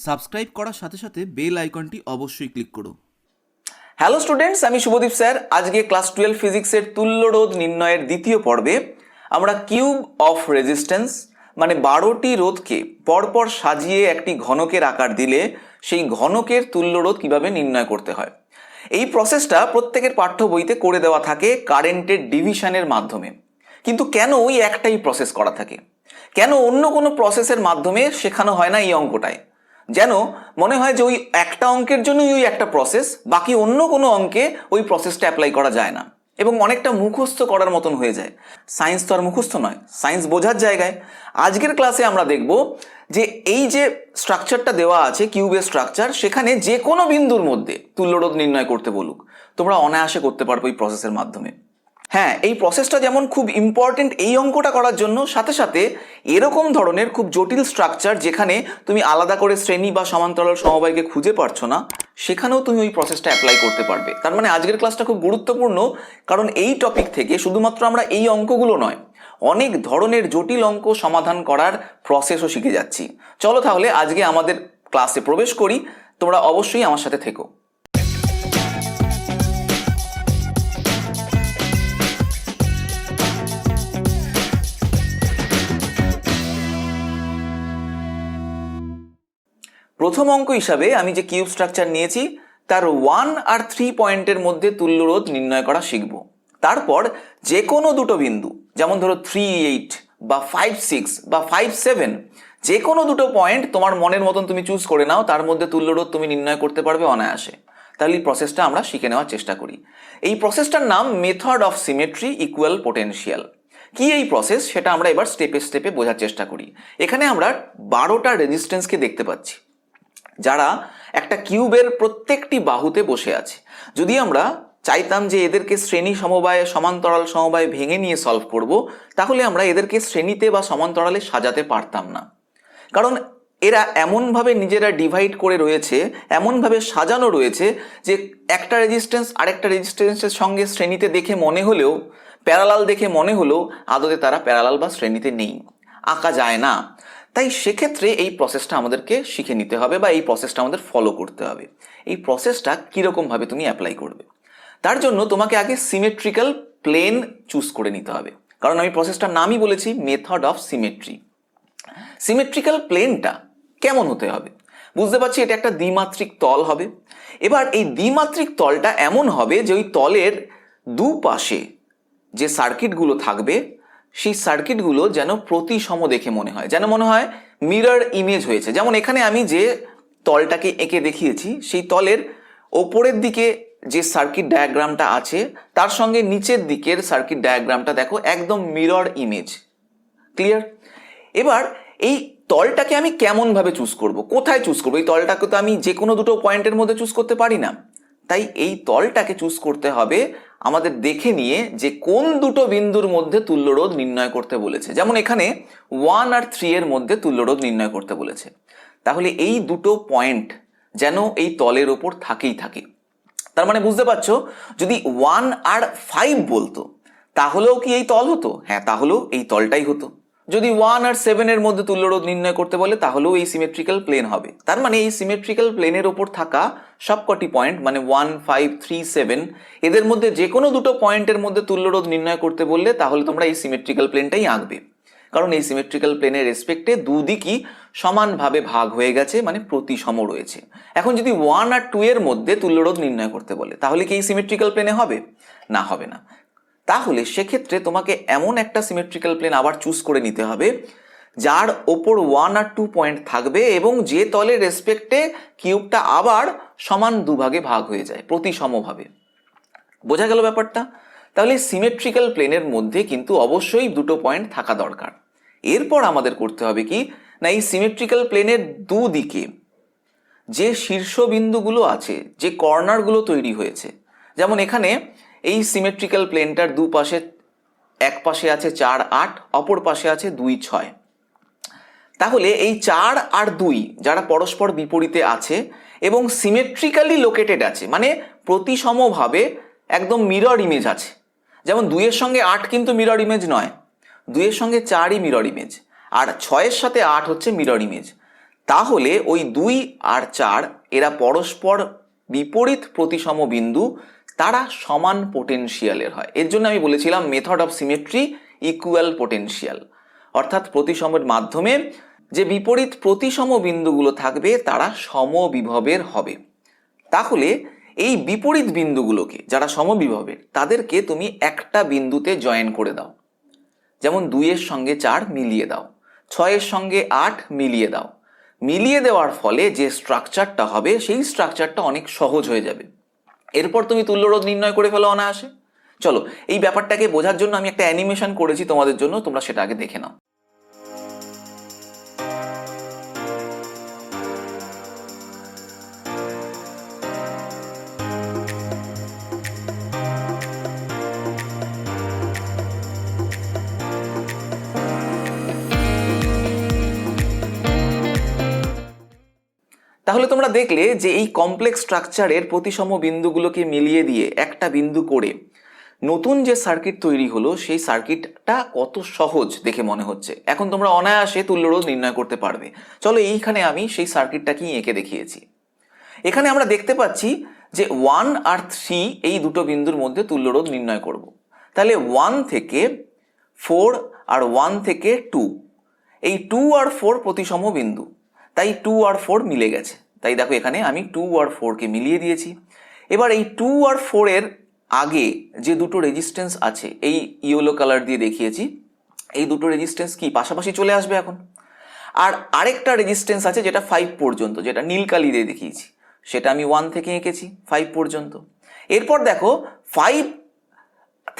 Subscribe করার সাথে সাথে বেল আইকনটি অবশ্যই ক্লিক করো। হ্যালো স্টুডেন্টস, আমি শুভদীপ স্যার। আজকে ক্লাস 12 ফিজিক্সের তুল্যরোধ নির্ণয়ের দ্বিতীয় পর্বে আমরা কিউব অফ রেজিস্ট্যান্স মানে 12টি রোধকে পরপর সাজিয়ে একটি ঘনকের আকার দিলে সেই ঘনকের তুল্যরোধ কিভাবে নির্ণয় করতে হয়, এই প্রসেসটা প্রত্যেকের পাঠ্য বইতে করে দেওয়া থাকে কারেন্টের ডিভিশনের মাধ্যমে। কিন্তু কেন ওই একটাই প্রসেস করা থাকে, কেন অন্য কোনো প্রসেসের মাধ্যমে শেখানো হয় না এই অঙ্কটায়? যেন মনে হয় যে ওই একটা অঙ্কের জন্যই ওই একটা প্রসেস, বাকি অন্য কোনো অঙ্কে ওই প্রসেসটা অ্যাপ্লাই করা যায় না এবং অনেকটা মুখস্থ করার মতন হয়ে যায়। সায়েন্স তো আর মুখস্থ নয়, সায়েন্স বোঝার জায়গায়। আজকের ক্লাসে আমরা দেখব যে এই যে স্ট্রাকচারটা দেওয়া আছে কিউবের স্ট্রাকচার, সেখানে যে কোনো বিন্দুর মধ্যে তুল্যরোধ নির্ণয় করতে বলুক, তোমরা অনায়াসে করতে পারবে এই প্রসেসের মাধ্যমে। হ্যাঁ, এই প্রসেসটা যেমন খুব ইম্পর্টেন্ট এই অঙ্কটা করার জন্য, সাথে সাথে এরকম ধরনের খুব জটিল স্ট্রাকচার যেখানে তুমি আলাদা করে শ্রেণী বা সমান্তরাল সমবায়কে খুঁজে পারছো না, সেখানেও তুমি ওই প্রসেসটা অ্যাপ্লাই করতে পারবে। তার মানে আজকের ক্লাসটা খুব গুরুত্বপূর্ণ, কারণ এই টপিক থেকে শুধুমাত্র আমরা এই অঙ্কগুলো নয়, অনেক ধরনের জটিল অঙ্ক সমাধান করার প্রসেসও শিখে যাচ্ছি। চলো তাহলে আজকে আমাদের ক্লাসে প্রবেশ করি, তোমরা অবশ্যই আমার সাথে থেকো। প্রথম অঙ্ক হিসাবে আমি যে কিউব স্ট্রাকচার নিয়েছি তার 1 আর 3 পয়েন্টের মধ্যে তুল্যরোধ নির্ণয় করা শিখব। তারপর যে কোনো দুটো বিন্দু, যেমন ধরো 3, 8 বা 5, 6 বা 5, 7, যে কোনো দুটো পয়েন্ট তোমার মনের মতন তুমি চুজ করে নাও, তার মধ্যে তুল্যরোধ তুমি নির্ণয় করতে পারবে অনায়াসে। তাহলে এই প্রসেসটা আমরা শিখে নেওয়ার চেষ্টা করি। এই প্রসেসটার নাম method of symmetry equal potential. কি এই প্রসেস, সেটা আমরা এবার স্টেপে স্টেপে বোঝার চেষ্টা করি। এখানে আমরা 12টা রেজিস্ট্যান্সকে দেখতে পাচ্ছি, যারা একটা কিউবের প্রত্যেকটি বাহুতে বসে আছে। যদি আমরা চাইতাম যে এদেরকে শ্রেণী সমবায় সমান্তরাল সমবায় ভেঙে নিয়ে সলভ করব, তাহলে আমরা এদেরকে শ্রেণীতে বা সমান্তরালে সাজাতে পারতাম না, কারণ এরা এমনভাবে নিজেরা ডিভাইড করে রয়েছে, এমনভাবে সাজানো রয়েছে যে একটা রেজিস্ট্যান্স আরেকটা রেজিস্ট্যান্সের সঙ্গে শ্রেণীতে দেখে মনে হলেও, প্যারালাল দেখে মনে হলেও আদতে তারা প্যারালাল বা শ্রেণীতে নেই, আঁকা যায় না। তাই সেক্ষেত্রে এই প্রসেসটা আমাদেরকে শিখে নিতে হবে বা এই প্রসেসটা আমাদের ফলো করতে হবে। এই প্রসেসটা কীরকমভাবে তুমি অ্যাপ্লাই করবে, তার জন্য তোমাকে আগে সিমেট্রিক্যাল প্লেন চুজ করে নিতে হবে, কারণ আমি প্রসেসটার নামই বলেছি মেথড অফ সিমেট্রি। সিমেট্রিক্যাল প্লেনটা কেমন হতে হবে বুঝতে পারছি, এটা একটা দ্বিমাত্রিক তল হবে। এবার এই দ্বিমাত্রিক তলটা এমন হবে যে ওই তলের দুপাশে যে সার্কিটগুলো থাকবে, সেই সার্কিটগুলো যেন প্রতিসম দেখে মনে হয়, যেন মনে হয় মিরর ইমেজ হয়েছে। যেমন এখানে আমি যে তলটাকে এঁকে দেখিয়েছি, সেই তলের ওপরের দিকে যে সার্কিট ডায়াগ্রামটা আছে তার সঙ্গে নিচের দিকের সার্কিট ডায়াগ্রামটা দেখো, একদম মিরর ইমেজ। ক্লিয়ার? এবার এই তলটাকে আমি কেমনভাবে চুজ করব, কোথায় চুজ করবো? এই তলটাকে তো আমি যে কোনো দুটো পয়েন্টের মধ্যে চুজ করতে পারি না, তাই এই তলটাকে চুজ করতে হবে আমাদের দেখে নিয়ে যে কোন দুটো বিন্দুর মধ্যে তুল্যরোধ নির্ণয় করতে বলেছে। যেমন এখানে 1 আর 3 এর মধ্যে তুল্যরোধ নির্ণয় করতে বলেছে, তাহলে এই দুটো পয়েন্ট যেন এই তলের ওপর থাকেই থাকে। তার মানে বুঝতে পারছো, যদি 1 আর 5 বলতো তাহলেও কি এই তল হতো? হ্যাঁ, তাহলেও এই তলটাই হতো। যদি 1 আর 7 এর মধ্যে তুল্যরোধ নির্ণয় করতে বলে তাহলেও এই সিমেট্রিক্যাল প্লেন হবে। তার মানে এই সিমেট্রিক্যাল প্লেনের ওপর থাকা সবকটি পয়েন্ট মানে 1, 5, 3, 7 এদের মধ্যে যে কোনো দুটো পয়েন্টের মধ্যে তুল্যরোধ নির্ণয় করতে বললে তাহলে তোমরা এই সিমেট্রিক্যাল প্লেনটাই আঁকবে, কারণ এই সিমেট্রিক্যাল প্লেনের রেসপেক্টে দুদিকই সমানভাবে ভাগ হয়ে গেছে, মানে প্রতিসম রয়েছে। এখন যদি 1 আর 2 এর মধ্যে তুল্যরোধ নির্ণয় করতে বলে তাহলে কি এই সিমেট্রিক্যাল প্লেনে হবে? না, হবে না। তাহলে সেক্ষেত্রে তোমাকে এমন একটা সিমেট্রিক্যাল প্লেন আবার চুজ করে নিতে হবে যার ওপর 1 আর 2 পয়েন্ট থাকবে এবং যে তলের রেসপেক্টে কিউবটা আবার সমান দুভাগে ভাগ হয়ে যায় প্রতিসমভাবে। বোঝা গেল ব্যাপারটা? তাহলে সিমেট্রিক্যাল প্লেনের মধ্যে কিন্তু অবশ্যই দুটো পয়েন্ট থাকা দরকার। এরপর আমাদের করতে হবে কি না, এই সিমেট্রিক্যাল প্লেনের দুদিকে যে শীর্ষবিন্দুগুলো আছে, যে কর্নারগুলো তৈরি হয়েছে, যেমন এখানে এই সিমেট্রিক্যাল প্লেনটার দুপাশে, এক পাশে আছে 4, 8, অপর পাশে আছে 2, 6। তাহলে এই 4 আর 2 যারা পরস্পর বিপরীতে আছে এবং সিমেট্রিক্যালি লোকেটেড আছে, মানে প্রতিসমভাবে একদম মিরর ইমেজ আছে। যেমন 2 এর সঙ্গে 8 কিন্তু মিরর ইমেজ নয়, 2 এর সঙ্গে 4ই মিরর ইমেজ, আর 6 এর সাথে 8 হচ্ছে মিরর ইমেজ। তাহলে ওই 2 আর 4 এরা পরস্পর বিপরীত প্রতিসম বিন্দু, তারা সমান পোটেনশিয়ালের হয়। এর জন্য আমি বলেছিলাম method of symmetry equal potential, অর্থাৎ প্রতিসমের মাধ্যমে যে বিপরীত প্রতিসম বিন্দুগুলো থাকবে তারা সমবিভবের হবে। তাহলে এই বিপরীত বিন্দুগুলোকে, যারা সমবিভবের, তাদেরকে তুমি একটা বিন্দুতে জয়েন করে দাও। যেমন 2 এর সঙ্গে 4 মিলিয়ে দাও, 6 এর সঙ্গে 8 মিলিয়ে দাও। মিলিয়ে দেওয়ার ফলে যে স্ট্রাকচারটা হবে সেই স্ট্রাকচারটা অনেক সহজ হয়ে যাবে। এরপর তুমি তুল্যরোধ নির্ণয় করে ফেলো অনায়াসে। চলো, এই ব্যাপারটাকে বোঝার জন্য আমি একটা অ্যানিমেশন করেছি তোমাদের জন্য, তোমরা সেটা আগে দেখে নাও। তাহলে তোমরা দেখলে যে এই কমপ্লেক্স স্ট্রাকচারের প্রতিসম বিন্দুগুলোকে মিলিয়ে দিয়ে একটা বিন্দু করে নতুন যে সার্কিট তৈরি হলো সেই সার্কিটটা কত সহজ দেখে মনে হচ্ছে। এখন তোমরা অনায়াসে তুল্যরোধ নির্ণয় করতে পারবে। চলো, এইখানে আমি সেই সার্কিটটাকেই এঁকে দেখিয়েছি। এখানে আমরা দেখতে পাচ্ছি যে 1 আর 3 এই দুটো বিন্দুর মধ্যে তুল্যরোধ নির্ণয় করব। তাহলে 1 থেকে 4 আর 1 থেকে 2, এই 2 আর 4 প্রতিসম বিন্দু, তাই 2 আর 4 মিলে গেছে। তাই দেখো এখানে আমি 2 আর 4কে মিলিয়ে দিয়েছি। এবার এই 2 আর 4 এর আগে যে দুটো রেজিস্ট্যান্স আছে, এই ইয়েলো কালার দিয়ে দেখিয়েছি, এই দুটো রেজিস্ট্যান্স কি পাশাপাশি চলে আসবে এখন। আর আরেকটা রেজিস্ট্যান্স আছে যেটা 5 পর্যন্ত, যেটা নীল কালি দিয়ে দেখিয়েছি, সেটা আমি 1 থেকে এঁকেছি 5 পর্যন্ত। এরপর দেখো 5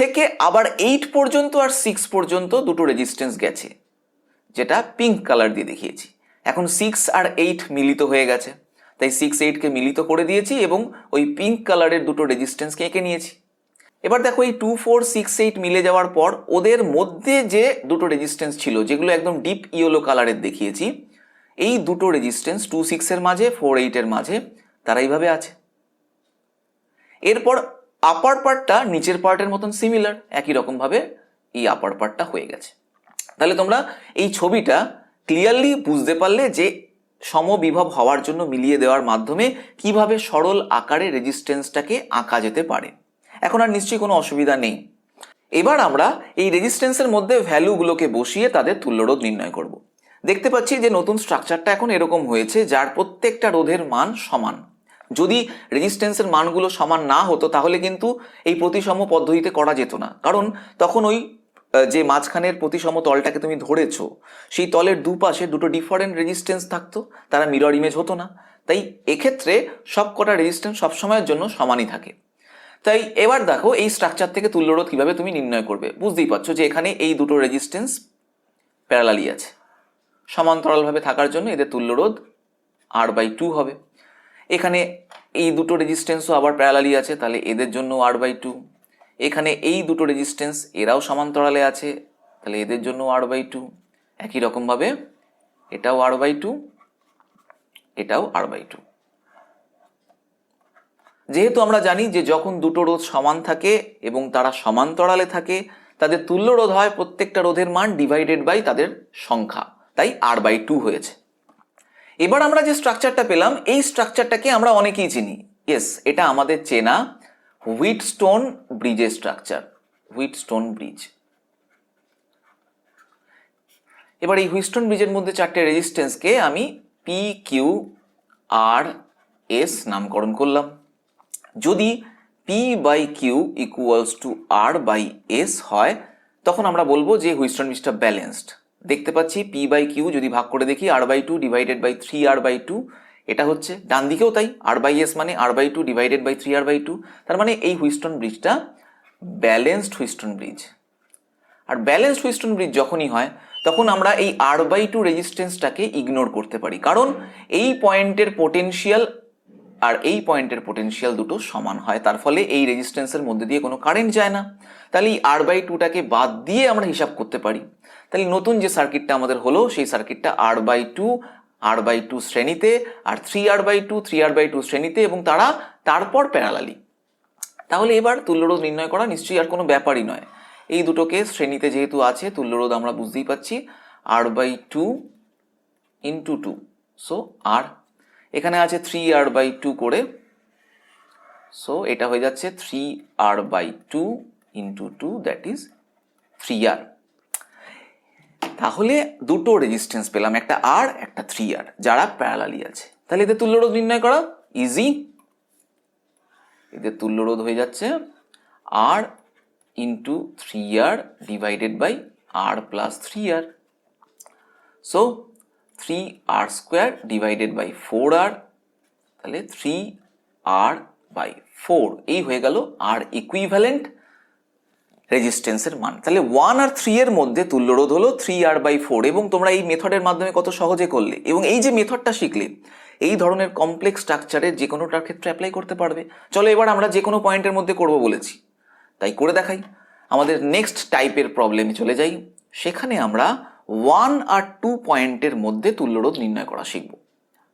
থেকে আবার 8 পর্যন্ত আর 6 পর্যন্ত দুটো রেজিস্ট্যান্স গেছে, যেটা পিঙ্ক কালার দিয়ে দেখিয়েছি। এখন 6 আর 8 মিলিত হয়ে গেছে, তাই 6 8কে মিলিত করে দিয়েছি এবং ওই পিঙ্ক কালারের দুটো রেজিস্ট্যান্সকে এঁকে নিয়েছি। এবার দেখো এই 2 4 6 8 মিলে যাওয়ার পর ওদের মধ্যে যে দুটো রেজিস্ট্যান্স ছিল, যেগুলো একদম ডিপ ইয়েলো কালারের দেখিয়েছি, এই দুটো রেজিস্ট্যান্স 2 6 এর মাঝে 4 8 এর মাঝে তারা এইভাবে আছে। এরপর আপার পার্টটা নিচের পার্টের মতন সিমিলার, একই রকম ভাবে এই আপার পার্টটা হয়ে গেছে। তাহলে তোমরা এই ছবিটা ক্লিয়ারলি বুঝতে পারলে যে সমবিভব হওয়ার জন্য মিলিয়ে দেওয়ার মাধ্যমে কিভাবে সরল আকারে রেজিস্ট্যান্সটাকে আঁকা যেতে পারে। এখন আর নিশ্চয়ই কোনো অসুবিধা নেই। এবার আমরা এই রেজিস্ট্যান্সের মধ্যে ভ্যালুগুলোকে বসিয়ে তাদের তুল্যরোধ নির্ণয় করব। দেখতে পাচ্ছি যে নতুন স্ট্রাকচারটা এখন এরকম হয়েছে, যার প্রত্যেকটা রোধের মান সমান। যদি রেজিস্ট্যান্সের মানগুলো সমান না হতো তাহলে কিন্তু এই প্রতিসম পদ্ধতিতে করা যেত না, কারণ তখন ওই যে মাঝখানের প্রতিসম তলটাকে তুমি ধরেছো, সেই তলের দুপাশে দুটো ডিফারেন্ট রেজিস্ট্যান্স থাকতো, তারা মিরর ইমেজ হতো না। তাই এক্ষেত্রে সব কটা রেজিস্ট্যান্স সবসময়ের জন্য সমানই থাকে। তাই এবার দেখো এই স্ট্রাকচার থেকে তুল্যরোধ কিভাবে তুমি নির্ণয় করবে। বুঝতেই পারছো যে এখানে এই দুটো রেজিস্ট্যান্স প্যারালালি আছে, সমান্তরালভাবে থাকার জন্য এদের তুল্যরোধ R/2 হবে। এখানে এই দুটো রেজিস্ট্যান্সও আবার প্যারালালি আছে, তাহলে এদের জন্য R/2। এখানে এই দুটো রেজিস্ট্যান্স এরাও সমান্তরালে আছে, তাহলে এদের জন্য R/2। একই রকমভাবে এটাও R/2, এটাও R/2। যেহেতু আমরা জানি যে যখন দুটো রোধ সমান থাকে এবং তারা সমান্তরালে থাকে, তাদের তুল্য রোধ হয় প্রত্যেকটা রোধের মান ডিভাইডেড বাই তাদের সংখ্যা, তাই R/2 হয়েছে। এবার আমরা যে স্ট্রাকচারটা পেলাম, এই স্ট্রাকচারটাকে আমরা অনেকেই চিনি। ইয়েস, এটা আমাদের চেনা হুইটস্টোন ব্রিজের স্ট্রাকচার, হুইটস্টোন ব্রিজ। এবার এই হুইটস্টোন ব্রিজের মধ্যে চারটে রেজিস্ট্যান্সকে আমি PQRS নামকরণ করলাম। যদি P/Q ইকুয়ালস টু R/S হয়, তখন আমরা বলবো যে হুইটস্টোন ব্রিজটা ব্যালেন্সড। দেখতে পাচ্ছি P/Q যদি ভাগ করে দেখি R/2 ডিভাইডেড বাই 3R/2, এটা হচ্ছে ডান দিকেও তাই, R/S মানে R/2 ডিভাইডেড বাই 3R/2। তার মানে এই হুইটস্টোন ব্রিজটা ব্যালেন্সড হুইটস্টোন ব্রিজ। আর ব্যালেন্সড হুইটস্টোন ব্রিজ যখনই হয় তখন আমরা এই R/2 রেজিস্ট্যান্সটাকে ইগনোর করতে পারি, কারণ এই পয়েন্টের পোটেনশিয়াল আর এই পয়েন্টের পোটেনশিয়াল দুটো সমান হয়, তার ফলে এই রেজিস্ট্যান্সের মধ্যে দিয়ে কোনো কারেন্ট যায় না। তাহলে এই R/2টাকে বাদ দিয়ে আমরা হিসাব করতে পারি। তাহলে নতুন যে সার্কিটটা আমাদের হলো সেই সার্কিটটা R/2 শ্রেণীতে, আর 3R/2 শ্রেণীতে, এবং তারা তারপর প্যারালালি। তাহলে এবার তুল্যরোধ নির্ণয় করা নিশ্চয়ই আর কোনো ব্যাপারই নয়। এই দুটোকে শ্রেণীতে যেহেতু আছে, তুল্যরোধ আমরা বুঝতেই পাচ্ছি R/2 × 2 সো আর এখানে আছে 3r/2 করে, সো এটা হয়ে যাচ্ছে 3r/2 into 2, that is 3r। তাহলে দুটো রেজিস্ট্যান্স পেলাম, একটা আর একটা 3r, যারা প্যারালালি আছে। তাহলে এদের তুল্যরোধ নির্ণয় করা ইজি। এদের তুল্যরোধ হয়ে যাচ্ছে r into 3r divided by r plus 3r। So 3r² divided by 4r, তাহলে 3r/4, এই হয়ে গেল আর ইকুইভ্যালেন্ট রেজিস্ট্যান্সের মান। তাহলে 1 আর 3 এর মধ্যে তুল্যরোধ হলো 3r/4, এবং তোমরা এই মেথডের মাধ্যমে কত সহজে করলে, এবং এই যে মেথডটা শিখলে এই ধরনের কমপ্লেক্স স্ট্রাকচারের যে কোনোটার ক্ষেত্রে অ্যাপ্লাই করতে পারবে। চলো এবার আমরা যে কোনো পয়েন্টের মধ্যে করব বলেছি, তাই করে দেখাই। আমাদের নেক্সট টাইপের প্রবলেমে চলে যাই, সেখানে আমরা 1 আর 2 পয়েন্টের মধ্যে তুল্যরোধ নির্ণয় করা শিখব।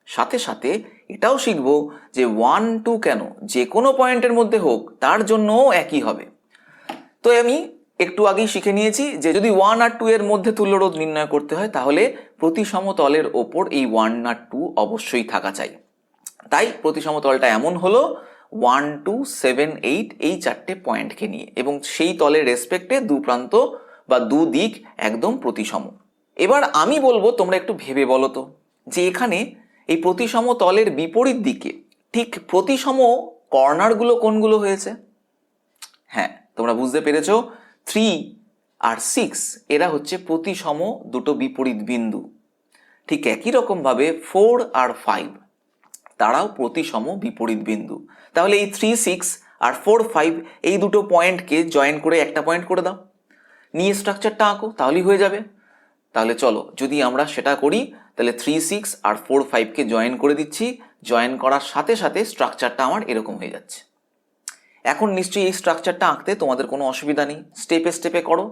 সাথে সাথে এটাও শিখব যে 1, 2 কেন, যে কোনো পয়েন্টের মধ্যে হোক তার জন্যও একই হবে। তো আমি একটু আগেই শিখে নিয়েছি যে যদি 1 আর 2 এর মধ্যে তুল্যরোধ নির্ণয় করতে হয় তাহলে প্রতি সমতলের ওপর এই 1 আর 2 অবশ্যই থাকা চাই। তাই প্রতি সমতলটা এমন হলো 1, 2, 7, 8 এই চারটে পয়েন্টকে নিয়ে, এবং সেই তলের রেসপেক্টে দু প্রান্ত বা দু দিক একদম প্রতিসম। এবার আমি বলবো তোমরা একটু ভেবে বলো তো যে এখানে এই প্রতিসম তলের বিপরীত দিকে ঠিক প্রতিসম কর্নারগুলো কোনগুলো হয়েছে? হ্যাঁ, তোমরা বুঝতে পেরেছো, 3 আর 6 এরা হচ্ছে প্রতিসম দুটো বিপরীত বিন্দু। ঠিক একই রকম ভাবে 4 আর 5 তারাও প্রতিসম বিপরীত বিন্দু। তাহলে এই 3, 6 আর 4, 5 এই দুটো পয়েন্টকে জয়েন করে একটা পয়েন্ট করে দাও, নিয়ে স্ট্রাকচারটা আঁকো, তাহলেই হয়ে যাবে। তাহলে চলো যদি আমরা সেটা করি, তাহলে 3, 6 আর 4, 5কে জয়েন করে দিচ্ছি। জয়েন করার সাথে সাথে স্ট্রাকচারটা আমার এরকম হয়ে যাচ্ছে। এখন নিশ্চয়ই এই স্ট্রাকচারটা আঁকতে তোমাদের কোনো অসুবিধা নেই, স্টেপে স্টেপে করো।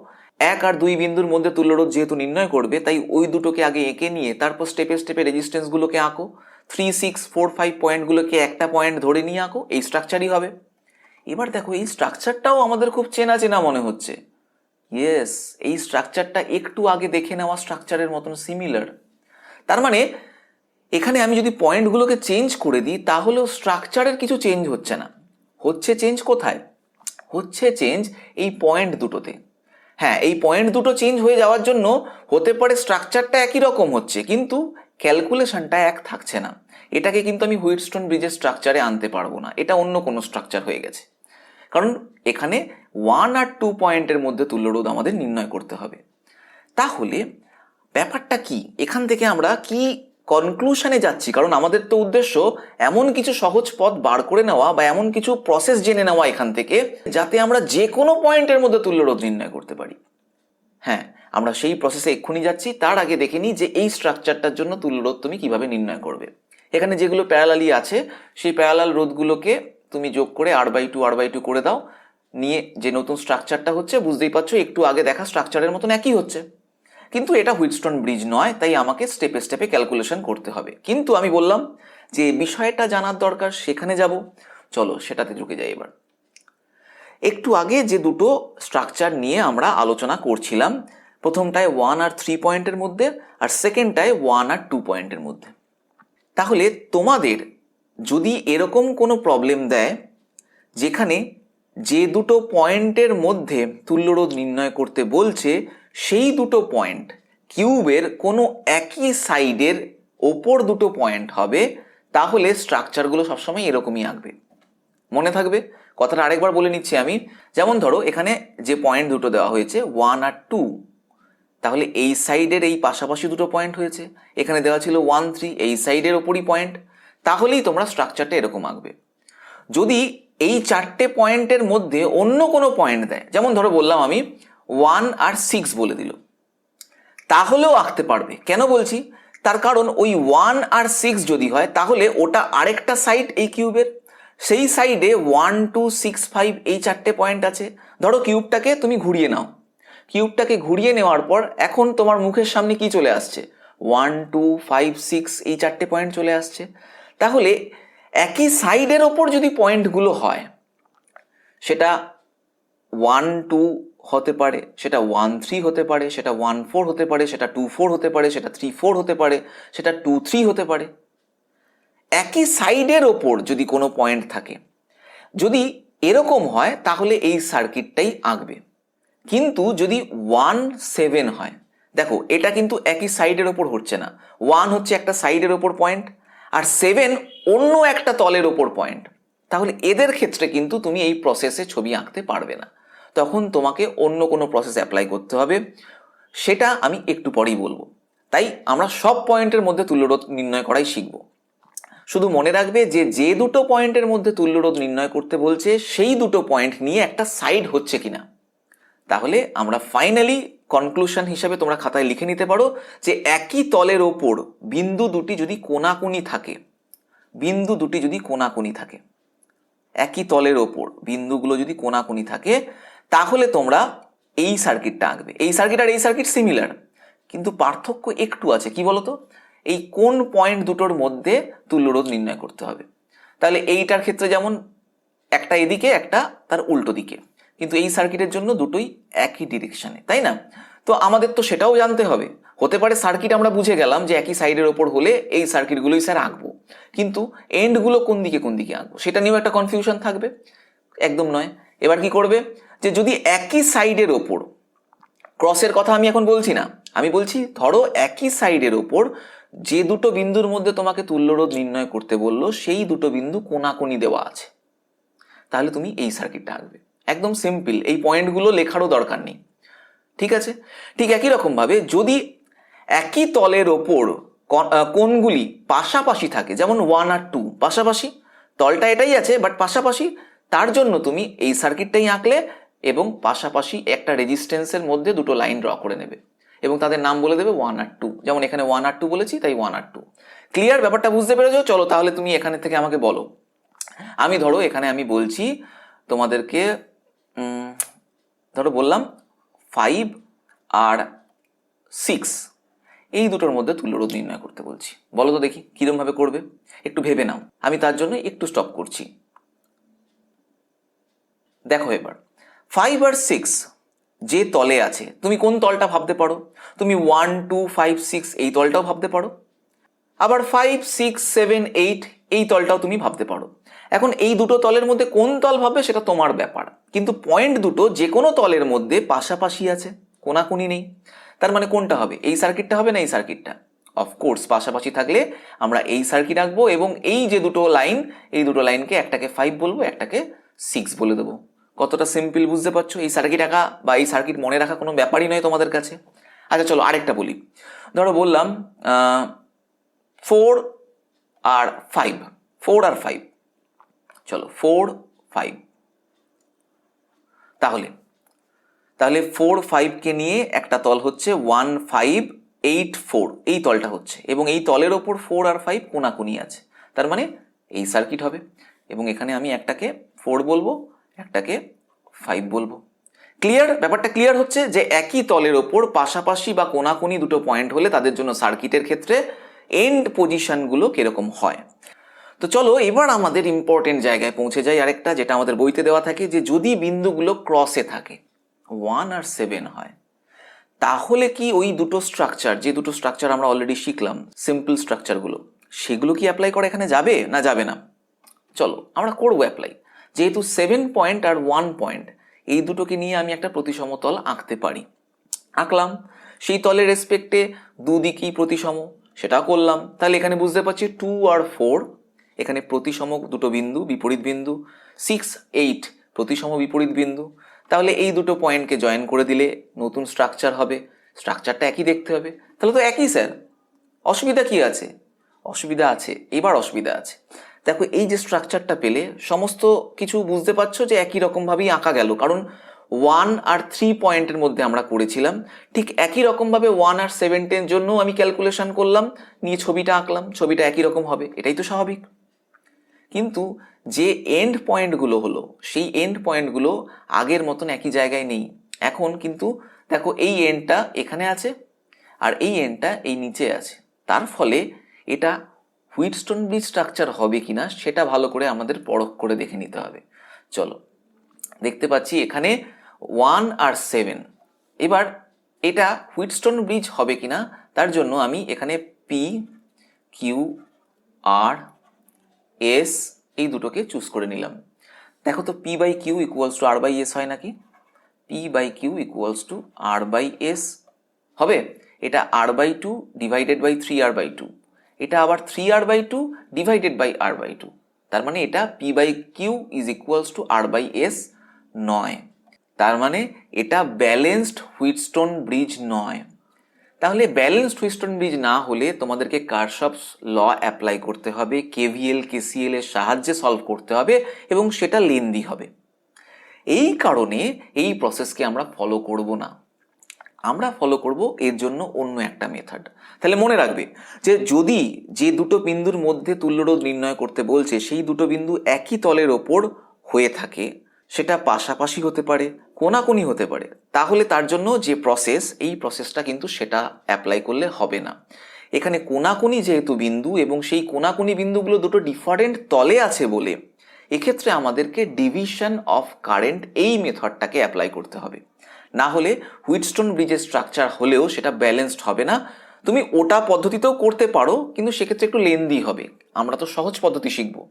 1 আর 2 বিন্দুর মধ্যে তুল্যরোধ যেহেতু নির্ণয় করবে, তাই ওই দুটোকে আগে এঁকে নিয়ে তারপর স্টেপে স্টেপে রেজিস্ট্যান্সগুলোকে আঁকো। 3, 6, 4, 5 পয়েন্টগুলোকে একটা পয়েন্ট ধরে নিয়ে আঁকো, এই স্ট্রাকচারই হবে। এবার দেখো এই স্ট্রাকচারটাও আমাদের খুব চেনা চেনা মনে হচ্ছে। ইয়েস, এই স্ট্রাকচারটা একটু আগে দেখে নেওয়া স্ট্রাকচারের মতন সিমিলার। তার মানে এখানে আমি যদি পয়েন্টগুলোকে চেঞ্জ করে দিই তাহলেও স্ট্রাকচারের কিছু চেঞ্জ হচ্ছে না। হচ্ছে চেঞ্জ কোথায়? হচ্ছে চেঞ্জ এই পয়েন্ট দুটোতে। হ্যাঁ, এই পয়েন্ট দুটো চেঞ্জ হয়ে যাওয়ার জন্য হতে পারে স্ট্রাকচারটা একই রকম হচ্ছে, কিন্তু ক্যালকুলেশনটা এক থাকছে না। এটাকে কিন্তু আমি হুইটস্টোন ব্রিজের স্ট্রাকচারে আনতে পারবো না, এটা অন্য কোনো স্ট্রাকচার হয়ে গেছে। কারণ এখানে 1 আর 2 পয়েন্টের মধ্যে তুল্যরোধ আমাদের নির্ণয় করতে হবে। তাহলে ব্যাপারটা কি, এখান থেকে আমরা কি কনক্লুশনে যাচ্ছি? কারণ আমাদের তো উদ্দেশ্য এমন কিছু সহজ পথ বার করে নেওয়া বা এমন কিছু প্রসেস জেনে নেওয়া এখান থেকে, যাতে আমরা যে কোনো পয়েন্টের মধ্যে তুল্যরোধ নির্ণয় করতে পারি। হ্যাঁ, আমরা সেই প্রসেসে এক্ষুনি যাচ্ছি। তার আগে দেখে নিই যে এই স্ট্রাকচারটার জন্য তুল্যরোধ তুমি কিভাবে নির্ণয় করবে। এখানে যেগুলো প্যারালালি আছে সেই প্যারালাল রোধগুলোকে তুমি যোগ করে r/2 করে দাও, নিয়ে যে নতুন স্ট্রাকচারটা হচ্ছে বুঝতেই পারছো একটু আগে দেখা স্ট্রাকচারের মতন একই হচ্ছে। কিন্তু এটা হুইটস্টোন ব্রিজ নয়, তাই আমাকে স্টেপে স্টেপে ক্যালকুলেশন করতে হবে। কিন্তু আমি বললাম যে বিষয়টা জানার দরকার, সেখানে যাব। চলো সেটাতে ঢুকে যাই এবার। একটু আগে যে দুটো স্ট্রাকচার নিয়ে আমরা আলোচনা করছিলাম, প্রথমটায় 1 আর 3 পয়েন্টের মধ্যে, আর সেকেন্ডটায় 1 আর 2 পয়েন্টের মধ্যে। তাহলে তোমাদের যদি এরকম কোনো প্রবলেম দেয় যেখানে যে দুটো পয়েন্টের মধ্যে তুল্যরোধ নির্ণয় করতে বলছে সেই দুটো পয়েন্ট কিউবের কোনো একই সাইডের ওপর দুটো পয়েন্ট হবে, তাহলে স্ট্রাকচারগুলো সবসময় এরকমই আঁকবে। মনে থাকবে কথাটা, আরেকবার বলে নিচ্ছি আমি। যেমন ধরো এখানে যে পয়েন্ট দুটো দেওয়া হয়েছে 1 আর 2, তাহলে এই সাইডের এই পাশাপাশি দুটো পয়েন্ট হয়েছে। এখানে দেওয়া ছিল 1, 3, এই সাইডের ওপরই পয়েন্ট। তাহলেই তোমরা স্ট্রাকচারটা এরকম আঁকবে। যদি এই চারটে পয়েন্টের মধ্যে অন্য কোনো পয়েন্ট দেয়, যেমন ধরো বললাম আমি 1 আর 6 বলে দিল, তাহলেও আঁকতে পারবে। কেন বলছি? তার কারণ ওই 1 আর 6 যদি হয় তাহলে ওটা আরেকটা সাইড এই কিউবের, সেই সাইডে 1, 2, 6, 5 এই চারটে পয়েন্ট আছে। ধরো কিউবটাকে তুমি ঘুরিয়ে নাও, কিউবটাকে ঘুরিয়ে নেওয়ার পর এখন তোমার মুখের সামনে কি চলে আসছে? 1, 2, 5, 6 এই চারটে পয়েন্ট চলে আসছে। তাহলে একই সাইডের ওপর যদি পয়েন্টগুলো হয়, সেটা 1, 2 হতে পারে, সেটা 1-3 হতে পারে, সেটা 1-4 হতে পারে, সেটা 2-4 হতে পারে, সেটা 3-4 হতে পারে, সেটা 2-3 হতে পারে। একই সাইডের ওপর যদি কোনো পয়েন্ট থাকে, যদি এরকম হয় তাহলে এই সার্কিটটাই আঁকবে। কিন্তু যদি 1-7 হয়, দেখো এটা কিন্তু একই সাইডের ওপর হচ্ছে না। 1 হচ্ছে একটা সাইডের ওপর পয়েন্ট, আর 7 অন্য একটা তলের ওপর পয়েন্ট। তাহলে এদের ক্ষেত্রে কিন্তু তুমি এই প্রসেসে ছবি আঁকতে পারবে না, তখন তোমাকে অন্য কোনো প্রসেস অ্যাপ্লাই করতে হবে, সেটা আমি একটু পরেই বলবো। তাই আমরা সব পয়েন্টের মধ্যে তুল্যরোধ নির্ণয় করাই শিখব। শুধু মনে রাখবে যে যে দুটো পয়েন্টের মধ্যে তুল্যরোধ নির্ণয় করতে বলছে সেই দুটো পয়েন্ট নিয়ে একটা সাইড হচ্ছে কিনা। তাহলে আমরা ফাইনালি কনক্লুশন হিসেবে তোমরা খাতায় লিখে নিতে পারো যে একই তলের ওপর বিন্দু দুটি যদি কোণাকুনি থাকে, বিন্দু দুটি যদি কোণাকুনি থাকে, একই তলের ওপর বিন্দুগুলো যদি কোণাকুনি থাকে, তাহলে তোমরা এই সার্কিটটা আঁকবে। এই সার্কিট আর এই সার্কিট সিমিলার, কিন্তু পার্থক্য একটু আছে। কি বলতো? এই কোন পয়েন্ট দুটোর মধ্যে তুল্যরোধ নির্ণয় করতে হবে। তাহলে এইটার ক্ষেত্রে যেমন একটা এদিকে, একটা তার উল্টো দিকে, কিন্তু এই সার্কিটের জন্য দুটোই একই ডিরেকশনে, তাই না? তো আমাদের তো সেটাও জানতে হবে। হতে পারে সার্কিট আমরা বুঝে গেলাম যে একই সাইডের ওপর হলে এই সার্কিটগুলোই স্যার আঁকবো, কিন্তু এন্ডগুলো কোন দিকে আঁকবো সেটা নিয়েও একটা কনফিউশন থাকবে। একদম নয়। এবার কি করবে, যে যদি একই সাইডের ওপর, ক্রসের কথা আমি এখন বলছি না, আমি বলছি ধরো একই সাইডের ওপর যে দুটো বিন্দুর মধ্যে তোমাকে তুল্যরোধ নির্ণয় করতে বললো সেই দুটো বিন্দু কোণাকুনি দেওয়া আছে, তাহলে তুমি এই সার্কিটটা আঁকবে। একদম সিম্পল, এই পয়েন্টগুলো লেখারও দরকার নেই। ঠিক আছে? ঠিক একই রকম ভাবে যদি একই তলের ওপর কোণগুলি পাশাপাশি থাকে, যেমন 1 আর 2 পাশাপাশি, তলটা এটাই আছে বাট পাশাপাশি, তার জন্য তুমি এই সার্কিটটাই আঁকলে এবং পাশাপাশি একটা রেজিস্ট্যান্সের মধ্যে দুটো লাইন ড্র করে নেবে এবং তাদের নাম বলে দেবে 1 আর 2। যেমন এখানে 1 আর 2 বলেছি, তাই 1 আর 2। ক্লিয়ার? ব্যাপারটা বুঝতে পেরেছো? চলো তাহলে তুমি এখানে থেকে আমাকে বলো। আমি ধরো এখানে আমি বলছি তোমাদেরকে, ধরো বললাম 5 আর 6 এই দুটোর মধ্যে তুল্যরোধ নির্ণয় করতে বলছি। বলো তো দেখি কিরম ভাবে করবে, একটু ভেবে নাও। আমি তার জন্য একটু স্টপ করছি। দেখো এবার 5 আর 6 যে তলে আছে, তুমি কোন তলটা ভাবতে পারো? তুমি 1, 2, 5, 6 এই তলটাও ভাবতে পারো, আবার 5, 6, 7, 8 এই তলটাও তুমি ভাবতে পারো। এখন এই দুটো তলের মধ্যে কোন তল ভাববে সেটা তোমার ব্যাপার, কিন্তু পয়েন্ট দুটো যে কোনো তলের মধ্যে পাশাপাশি আছে, কোণাকুনি নেই। তার মানে কোনটা হবে? এই সার্কিটটা হবে না এই সার্কিটটা? অফকোর্স পাশাপাশি থাকলে আমরা এই সার্কিট আঁকবো এবং এই যে দুটো লাইন, এই দুটো লাইনকে একটাকে 5 বলবো, একটাকে 6 বলে দেবো। কতটা সিম্পল বুঝতে পারছো? এই সার্কিট আঁকা বা এই সার্কিট মনে রাখা কোনো ব্যাপারই নয় তোমাদের কাছে। আচ্ছা চলো আরেকটা বলি। ধরো বললাম 4 আর 5, 4 আর 5, চলো 4, 5। তাহলে 4, 5 কে নিয়ে একটা তল হচ্ছে 1, 5, 8, 4 এই তলটা হচ্ছে, এবং এই তলের ওপর 4 আর 5 কোণাকুনি আছে, তার মানে এই সার্কিট হবে। এবং এখানে আমি একটাকে 4 বলবো, একটাকে 5 বলবো। ক্লিয়ার? ব্যাপারটা ক্লিয়ার হচ্ছে যে একই তলের ওপর পাশাপাশি বা কোণাকুনি দুটো পয়েন্ট হলে তাদের জন্য সার্কিটের ক্ষেত্রে এন্ড পজিশনগুলো কিরকম হয়। তো চলো এবার আমাদের ইম্পর্টেন্ট জায়গায় পৌঁছে যাই, আরেকটা যেটা আমাদের বইতে দেওয়া থাকে, যে যদি বিন্দুগুলো ক্রসে থাকে, 1 আর 7 হয়, তাহলে কি ওই দুটো স্ট্রাকচার, যে দুটো স্ট্রাকচার আমরা অলরেডি শিখলাম সিম্পল স্ট্রাকচারগুলো, সেগুলো কি অ্যাপ্লাই করা এখানে যাবে না যাবে না? চলো আমরা করবো অ্যাপ্লাই। যেহেতু 7 পয়েন্ট আর 1 পয়েন্ট এই দুটোকে নিয়ে আমি একটা প্রতিসম তল আঁকতে পারি, আঁকলাম। সেই তলের রেসপেক্টে দুদিকেই প্রতিসম, সেটা করলাম। তাহলে এখানে বুঝতে পারছি 2 আর 4 এখানে প্রতিসম দুটো বিন্দু, বিপরীত বিন্দু। 6, 8 প্রতিসম বিপরীত বিন্দু। তাহলে এই দুটো পয়েন্টকে জয়েন করে দিলে নতুন স্ট্রাকচার হবে, স্ট্রাকচারটা একই দেখতে হবে। তাহলে তো একই স্যার, অসুবিধা কি আছে? অসুবিধা আছে, এবার অসুবিধা আছে। দেখো এই যে স্ট্রাকচারটা পেলে সমস্ত কিছু বুঝতে পারছো যে একই রকমভাবেই আঁকা গেল, কারণ 1 আর 3 পয়েন্টের মধ্যে আমরা করেছিলাম, ঠিক একই রকমভাবে 1 আর 7 জন্য আমি ক্যালকুলেশন করলাম, নিয়ে ছবিটা আঁকলাম, ছবিটা একই রকম হবে, এটাই তো স্বাভাবিক। কিন্তু যে এন্ড পয়েন্টগুলো হলো, সেই এন্ড পয়েন্টগুলো আগের মতন একই জায়গায় নেই এখন। কিন্তু দেখো এই এন্ডটা এখানে আছে আর এই এন্ডটা এই নিচে আছে, তার ফলে এটা হুইটস্টোন ব্রিজ স্ট্রাকচার হবে কিনা সেটা ভালো করে আমাদের পরখ করে দেখে নিতে হবে। চলো দেখতে পাচ্ছি এখানে 1 আর 7। এবার এটা হুইটস্টোন ব্রিজ হবে কিনা তার জন্য আমি এখানে পি কিউ আর এস এই দুটোকে চুজ করে নিলাম। দেখো তো P by Q equals to R by S হয় নাকি? P by Q equals to R by S হবে। এটা R by two divided by 3r/2, এটা আবার 3r/2 ডিভাইডেড বাই r/2, তার মানে এটা P by Q is equals to R by S নয়। তার মানে এটা ব্যালেন্সড হুইটস্টোন ব্রিজ নয়। তাহলে ব্যালেন্সড হুইটস্টোন ব্রিজ না হলে তোমাদেরকে কারশফস ল অ্যাপ্লাই করতে হবে, কেভিএল কেসিএল এর সাহায্যে সলভ করতে হবে এবং সেটা লেন্দি হবে। এই কারণে এই প্রসেসকে আমরা ফলো করব না, আমরা ফলো করব এর জন্য অন্য একটা মেথড। তাহলে মনে রাখবে যে যদি যে দুটো বিন্দুর মধ্যে তুল্যরোধ নির্ণয় করতে বলছে সেই দুটো বিন্দু একই তলের ওপর হয়ে থাকে, সেটা পাশাপাশি হতে পারে, কোনাকুনি হতে পারে, তাহলে তার জন্য যে প্রসেস, এই প্রসেসটা কিন্তু সেটা অ্যাপ্লাই করলে হবে না। এখানে কোনাকুনি যেহেতু বিন্দু এবং সেই কোনাকুনি বিন্দুগুলো দুটো ডিফারেন্ট তলে আছে বলে এক্ষেত্রে আমাদেরকে ডিভিশন অফ কারেন্ট এই মেথডটাকে অ্যাপ্লাই করতে হবে। না হলে হুইটস্টোন ব্রিজের স্ট্রাকচার হলেও সেটা ব্যালেন্সড হবে না। তুমি ওটা পদ্ধতিতেও করতে পারো, কিন্তু সেক্ষেত্রে একটু লেন্দি হবে, আমরা তো সহজ পদ্ধতি শিখবো।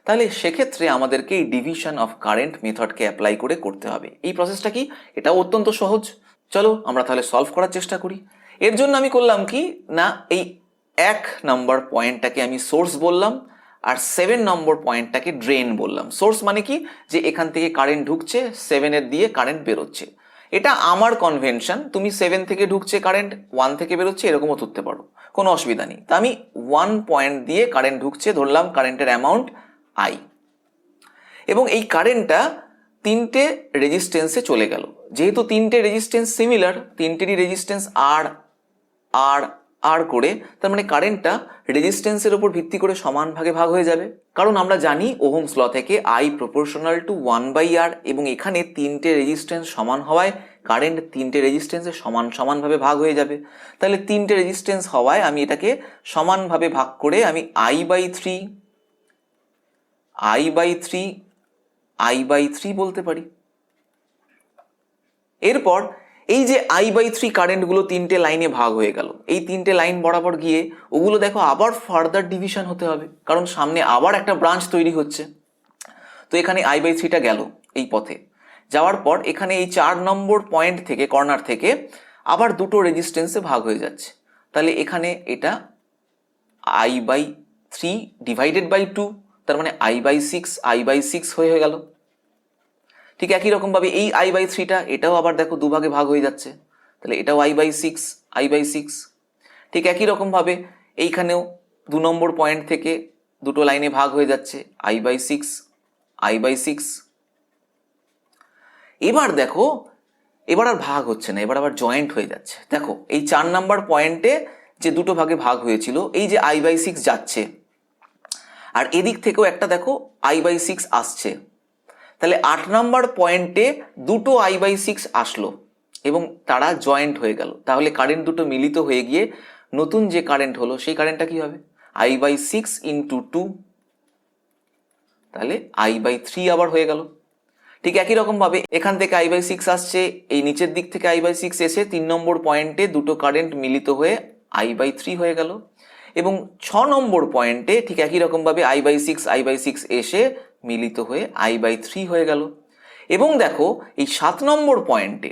তাহলে সেক্ষেত্রে আমাদেরকে এই ডিভিশন অফ কারেন্ট মেথডকে অ্যাপ্লাই করে করতে হবে। এই প্রসেসটা কি, এটাও অত্যন্ত সহজ। চলো আমরা তাহলে সলভ করার চেষ্টা করি। এর জন্য আমি করলাম কি না, এই 1 নম্বর পয়েন্টটাকে আমি সোর্স বললাম আর 7 নম্বর পয়েন্টটাকে ড্রেন বললাম। সোর্স মানে কি, যে এখান থেকে কারেন্ট ঢুকছে, 7-এর দিয়ে কারেন্ট বেরোচ্ছে। এটা আমার কনভেনশন, তুমি 7 থেকে ঢুকছে কারেন্ট, 1 থেকে বেরোচ্ছে, এরকমও ধরতে পারো, কোনো অসুবিধা নেই। তা আমি 1 পয়েন্ট দিয়ে কারেন্ট ঢুকছে ধরলাম, কারেন্টের অ্যামাউন্ট আই, এবং এই কারেন্টটা 3টে রেজিস্ট্যান্সে চলে গেল। যেহেতু 3টে রেজিস্ট্যান্স সিমিলার, 3টেরই রেজিস্ট্যান্স আর আর আর করে, তার মানে কারেন্টটা রেজিস্ট্যান্সের উপর ভিত্তি করে সমান ভাগে ভাগ হয়ে যাবে। কারণ আমরা জানি ওহমস ল থেকে আই প্রপোর্শনাল টু 1/r, এবং এখানে 3টে রেজিস্ট্যান্স সমান হওয়ায় কারেন্ট 3টে রেজিস্ট্যান্সে সমান সমানভাবে ভাগ হয়ে যাবে। তাহলে 3টে রেজিস্ট্যান্স হওয়ায় আমি এটাকে সমানভাবে ভাগ করে আমি I/3 বলতে পারি। এরপর এই যে I/3 কারেন্টগুলো 3টে লাইনে ভাগ হয়ে গেল, এই 3টে লাইন বরাবর গিয়ে ওগুলো দেখো আবার ফার্দার ডিভিশন হতে হবে, কারণ সামনে আবার একটা ব্রাঞ্চ তৈরি হচ্ছে। তো এখানে I/3টা গেল এই পথে যাওয়ার পর এখানে এই 4 নম্বর পয়েন্ট থেকে, কর্নার থেকে আবার দুটো রেজিস্ট্যান্সে ভাগ হয়ে যাচ্ছে। তাহলে এখানে এটা I/3 ডিভাইডেড বাই 2, তার মানে I/6 হয়ে গেল। ঠিক একই রকমভাবে এই I/3টা এটাও আবার দেখো দুভাগে ভাগ হয়ে যাচ্ছে, তাহলে এটাও I/6। ঠিক একই রকমভাবে এইখানেও 2 নম্বর পয়েন্ট থেকে দুটো লাইনে ভাগ হয়ে যাচ্ছে, I/6। এবার দেখো এবার আর ভাগ হচ্ছে না, এবার আবার জয়েন্ট হয়ে যাচ্ছে। দেখো এই 4 নম্বর পয়েন্টে যে দুটো ভাগে ভাগ হয়েছিল, এই যে I/6 যাচ্ছে আর এদিক থেকেও একটা দেখো I/6 আসছে, তাহলে 8 নম্বর পয়েন্টে দুটো I/6 আসলো এবং তারা জয়েন্ট হয়ে গেল। তাহলে কারেন্ট দুটো মিলিত হয়ে গিয়ে নতুন যে কারেন্ট হলো সেই কারেন্টটা কি হবে, I/6 ইন্টু 2, তাহলে I/3 আবার হয়ে গেল। ঠিক একই রকমভাবে এখান থেকে I/6 আসছে, এই নিচের দিক থেকে I/6 এসে 3 নম্বর পয়েন্টে দুটো কারেন্ট মিলিত হয়ে I/3 হয়ে গেল, এবং 6 নম্বর পয়েন্টে ঠিক একই রকমভাবে I/6 এসে মিলিত হয়ে I/3 হয়ে গেল। এবং দেখো এই 7 নম্বর পয়েন্টে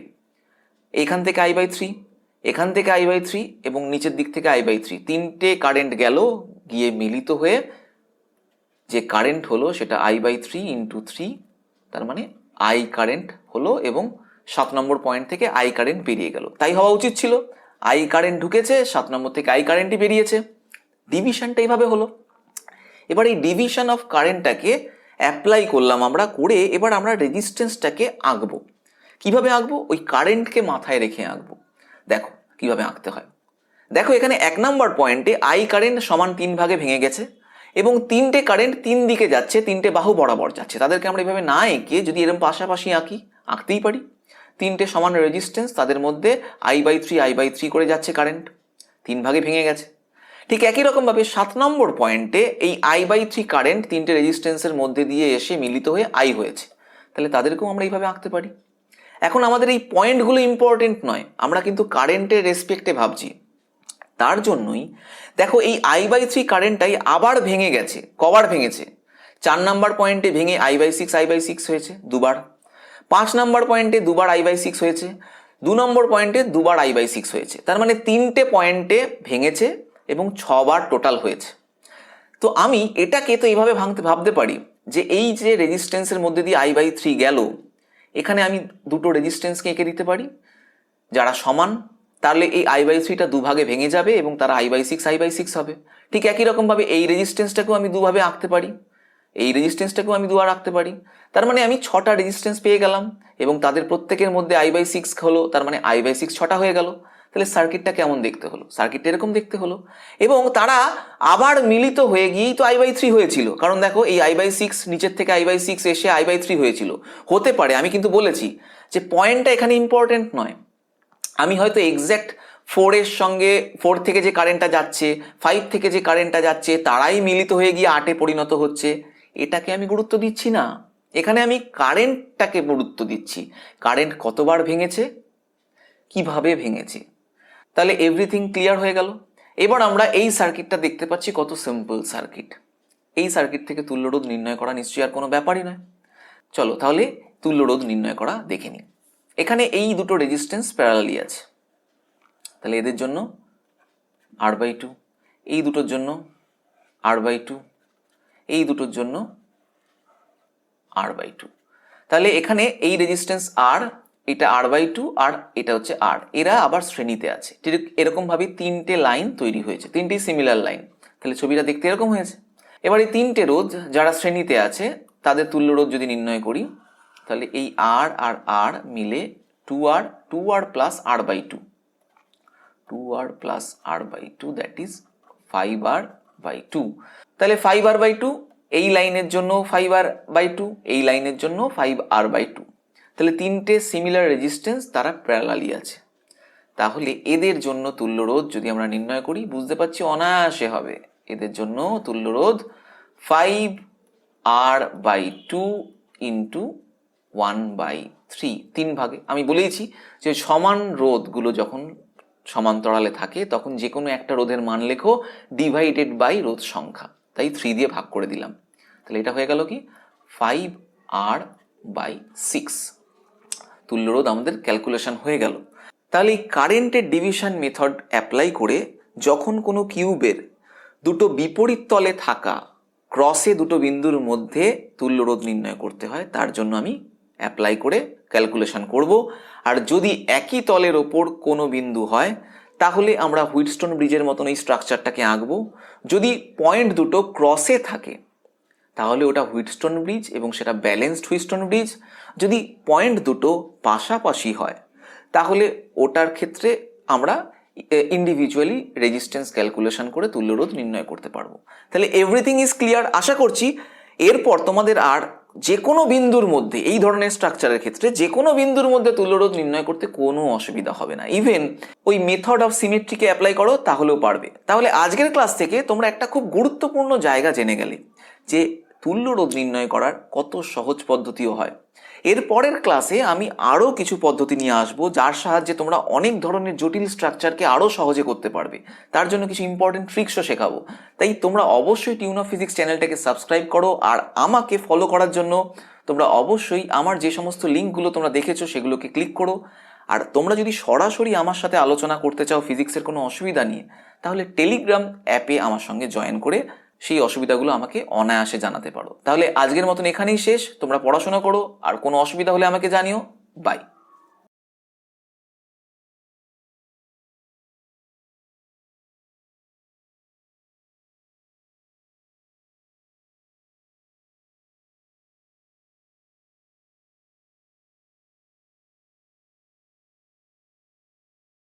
এখান থেকে I/3, এখান থেকে I/3 এবং নিচের দিক থেকে I/3, 3টে কারেন্ট গেল গিয়ে মিলিত হয়ে যে কারেন্ট হলো সেটা I/3 ইন্টু 3, তার মানে I কারেন্ট হলো এবং 7 নম্বর পয়েন্ট থেকে I কারেন্ট বেরিয়ে গেল। তাই হওয়া উচিত ছিল, I কারেন্ট ঢুকেছে, 7 নম্বর থেকে I কারেন্টই বেরিয়েছে। ডিভিশনটা এইভাবে হলো। এবার এই ডিভিশন অফ কারেন্টটাকে অ্যাপ্লাই করলাম আমরা, করে এবার আমরা রেজিস্ট্যান্সটাকে আঁকবো। কিভাবে আঁকবো, ওই কারেন্টকে মাথায় রেখে আঁকবো। দেখো কিভাবে আঁকতে হয়। দেখো এখানে 1 নম্বর পয়েন্টে I কারেন্ট সমান 3 ভাগে ভেঙে গেছে এবং 3টে কারেন্ট 3 দিকে যাচ্ছে, 3টে বাহু বরাবর যাচ্ছে। তাদেরকে আমরা এইভাবে না এঁকে যদি এরকম পাশাপাশি আঁকতেই পারি। 3টে সমান রেজিস্ট্যান্স, তাদের মধ্যে I/3 করে যাচ্ছে কারেন্ট, 3 ভাগে ভেঙে গেছে। ঠিক একই রকমভাবে 7 নম্বর পয়েন্টে এই I/3 কারেন্ট 3টে রেজিস্ট্যান্সের মধ্যে দিয়ে এসে মিলিত হয়ে I হয়েছে, তাহলে তাদেরকেও আমরা এইভাবে আঁকতে পারি। এখন আমাদের এই পয়েন্টগুলো ইম্পর্টেন্ট নয়, আমরা কিন্তু কারেন্টের রেসপেক্টে ভাবছি। তার জন্যই দেখো এই I/3 কারেন্টটাই আবার ভেঙে গেছে। কবার ভেঙেছে? 4 নাম্বার পয়েন্টে ভেঙে I/6 হয়েছে দুবার, 5 নাম্বার পয়েন্টে দুবার I/6 হয়েছে, 2 নম্বর পয়েন্টে দুবার I/6 হয়েছে। তার মানে 3টে পয়েন্টে ভেঙেছে এবং 6বার টোটাল হয়েছে। তো আমি এটাকে তো এইভাবে ভাবতে পারি যে এই যে রেজিস্ট্যান্সের মধ্যে দিয়ে I/3 গেল, এখানে আমি দুটো রেজিস্ট্যান্সকে এঁকে দিতে পারি যারা সমান। তাহলে এই I/3টা দুভাগে ভেঙে যাবে এবং তারা I/6 হবে। ঠিক একই রকমভাবে এই রেজিস্ট্যান্সটাকেও আমি দুভাবে আঁকতে পারি, এই রেজিস্ট্যান্সটাকেও আমি দুবার আঁকতে পারি। তার মানে আমি 6টা রেজিস্ট্যান্স পেয়ে গেলাম এবং তাদের প্রত্যেকের মধ্যে I/6 হলো, তার মানে I/6 6টা হয়ে গেল। তাহলে সার্কিটটা কেমন দেখতে হলো? সার্কিটটা এরকম দেখতে হলো। এবং তারা আবার মিলিত হয়ে গিয়েই তো I/3 হয়েছিল, কারণ দেখো এই I/6 নিচের থেকে I/6 এসে I/3 হয়েছিল। হতে পারে, আমি কিন্তু বলেছি যে পয়েন্টটা এখানে ইম্পর্টেন্ট নয়। আমি হয়তো এক্স্যাক্ট 4 থেকে যে কারেন্টটা যাচ্ছে, 5 থেকে যে কারেন্টটা যাচ্ছে, তারাই মিলিত হয়ে গিয়ে 8-এ পরিণত হচ্ছে, এটাকে আমি গুরুত্ব দিচ্ছি না। এখানে আমি কারেন্টটাকে গুরুত্ব দিচ্ছি। কারেন্ট কতবার ভেঙেছে, কিভাবে ভেঙেছে। তাহলে এভরিথিং ক্লিয়ার হয়ে গেল। এবার আমরা এই সার্কিটটা দেখতে পাচ্ছি কত সিম্পল সার্কিট। এই সার্কিট থেকে তুল্যরোধ নির্ণয় করা নিশ্চয়ই আর কোনো ব্যাপারই নয়। চলো তাহলে তুল্যরোধ নির্ণয় করা দেখে নিই। এখানে এই দুটো রেজিস্ট্যান্স প্যারালালি আছে, তাহলে এদের জন্য R/2, এই দুটোর জন্য R/2, এই দুটোর জন্য R/2। তাহলে এখানে এই রেজিস্ট্যান্স R, এটা R/2 আর এটা হচ্ছে R, এরা আবার শ্রেণীতে আছে। ঠিক এরকমভাবে 3টে লাইন তৈরি হয়েছে, 3টি সিমিলার লাইন। তাহলে ছবিটা দেখতে এরকম হয়েছে। এবার এই 3টে রোধ যারা শ্রেণীতে আছে তাদের তুল্য রোধ যদি নির্ণয় করি, তাহলে এই R আর R মিলে 2R plus R/2, 2R plus R/2, that is 5R/2। তাহলে 5R/2 এই লাইনের জন্য 5R/2, এই লাইনের জন্য 5R/2। তাহলে 3টে সিমিলার রেজিস্ট্যান্স তারা প্যারালালি আছে। তাহলে এদের জন্য তুল্যরোধ যদি আমরা নির্ণয় করি, বুঝতে পারছি অনায়াসে হবে। এদের জন্য তুল্যরোধ 5R/2 ইন্টু 1/3, 3 ভাগে। আমি বলেইছি যে সমান রোধগুলো যখন সমান্তরালে থাকে তখন যে কোনো একটা রোধের মান লেখো ডিভাইডেড বাই রোধ সংখ্যা, তাই 3 দিয়ে ভাগ করে দিলাম। তাহলে এটা হয়ে গেল কি 5R/6। তুল্যরোধ আমাদের ক্যালকুলেশন হয়ে গেল। তাহলে এই কারেন্টের ডিভিশন মেথড অ্যাপ্লাই করে যখন কোনো কিউবের দুটো বিপরীত তলে থাকা ক্রসে দুটো বিন্দুর মধ্যে তুল্যরোধ নির্ণয় করতে হয়, তার জন্য আমি অ্যাপ্লাই করে ক্যালকুলেশন করব। আর যদি একই তলের ওপর কোনো বিন্দু হয় তাহলে আমরা হুইটস্টোন ব্রিজের মতন এই স্ট্রাকচারটাকে আঁকবো। যদি পয়েন্ট দুটো ক্রসে থাকে তাহলে ওটা হুইটস্টোন ব্রিজ এবং সেটা ব্যালেন্সড হুইটস্টোন ব্রিজ। যদি পয়েন্ট দুটো পাশাপাশি হয় তাহলে ওটার ক্ষেত্রে আমরা ইন্ডিভিজুয়ালি রেজিস্ট্যান্স ক্যালকুলেশন করে তুল্যরোধ নির্ণয় করতে পারবো। তাহলে এভরিথিং ইজ ক্লিয়ার আশা করছি। এরপর তোমাদের আর যে কোনো বিন্দুর মধ্যে এই ধরনের স্ট্রাকচারের ক্ষেত্রে যে কোনো বিন্দুর মধ্যে তুল্যরোধ নির্ণয় করতে কোনো অসুবিধা হবে না। ইভেন ওই মেথড অফ সিমেট্রিকে অ্যাপ্লাই করো তাহলেও পারবে। তাহলে আজকের ক্লাস থেকে তোমরা একটা খুব গুরুত্বপূর্ণ জায়গা জেনে গেলে যে তুল্যরোধ নির্ণয় করার কত সহজ পদ্ধতিও হয়। এর পরের ক্লাসে আমি আরও কিছু পদ্ধতি নিয়ে আসবো যার সাহায্যে তোমরা অনেক ধরনের জটিল স্ট্রাকচারকে আরও সহজে করতে পারবে। তার জন্য কিছু ইম্পর্টেন্ট ট্রিক্সও শেখাবো। তাই তোমরা অবশ্যই টিউন অফ ফিজিক্স চ্যানেলটাকে সাবস্ক্রাইব করো। আর আমাকে ফলো করার জন্য তোমরা অবশ্যই আমার যে সমস্ত লিঙ্কগুলো তোমরা দেখেছো সেগুলোকে ক্লিক করো। আর তোমরা যদি সরাসরি আমার সাথে আলোচনা করতে চাও ফিজিক্সের কোনো অসুবিধা নিয়ে, তাহলে টেলিগ্রাম অ্যাপে আমার সঙ্গে জয়েন করে সেই অসুবিধাগুলো আমাকে অনায়াসে জানাতে পারো। তাহলে আজকের মতন এখানেই শেষ। তোমরা পড়াশোনা করো, আর কোনো অসুবিধা হলে আমাকে জানিও। বাই।